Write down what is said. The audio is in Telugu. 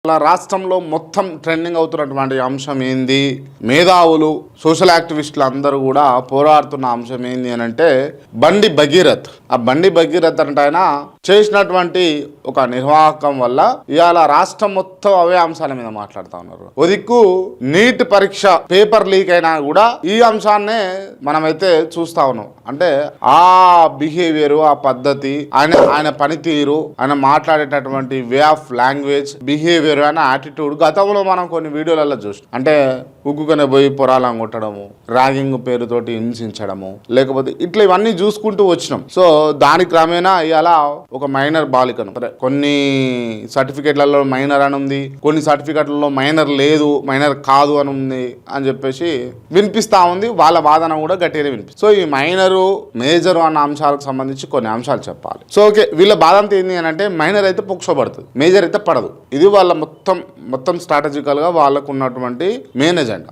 రాష్ట్రంలో మొత్తం ట్రెండింగ్ అవుతున్నటువంటి అంశం ఏంది, మేధావులు సోషల్ యాక్టివిస్టులు అందరూ కూడా పోరాడుతున్న అంశం ఏంది అని అంటే బండి భగీరథ్. ఆ బండి భగీరథ్ అంటే ఆయన చేసినటువంటి ఒక నిర్వాహకం వల్ల ఇవాళ రాష్ట్రం మొత్తం అవే అంశాల మీద మాట్లాడుతూ ఉన్నారు. ఓ దిక్కు నీట్ పరీక్ష పేపర్ లీక్ అయినా కూడా ఈ అంశాన్నే మనమైతే చూస్తా ఉన్నాం. అంటే ఆ బిహేవియర్, ఆ పద్ధతి, ఆయన పనితీరు, ఆయన మాట్లాడేటటువంటి వే ఆఫ్ లాంగ్వేజ్, బిహేవియర్ అనే యాటిట్యూడ్ గతంలో మనం కొన్ని వీడియోలలో చూస్తాం. అంటే ఉగ్గుకనే పోయి పొరాలం కొట్టడము, ర్యాగింగ్ పేరుతోటి హింసించడము, లేకపోతే ఇట్లా ఇవన్నీ చూసుకుంటూ వచ్చినాం. సో దాని క్రమేణా ఇవాళ ఒక మైనర్ బాలికను, కొన్ని సర్టిఫికెట్లలో మైనర్ అని ఉంది, కొన్ని సర్టిఫికెట్లలో మైనర్ లేదు, మైనర్ కాదు అని ఉంది అని చెప్పేసి వినిపిస్తా ఉంది. వాళ్ళ వాదన కూడా గట్టిగానే వినిపిస్తుంది. సో ఈ మైనరు మేజరు అన్న అంశాలకు సంబంధించి కొన్ని అంశాలు చెప్పాలి. సో ఓకే, వీళ్ళ బాధ అంతా ఏంటి అని అంటే మైనర్ అయితే పొక్షో పడుతుంది, మేజర్ అయితే పడదు. ఇది వాళ్ళ మొత్తం స్ట్రాటజికల్గా వాళ్ళకు ఉన్నటువంటి మెయిన్ ఎజెండా.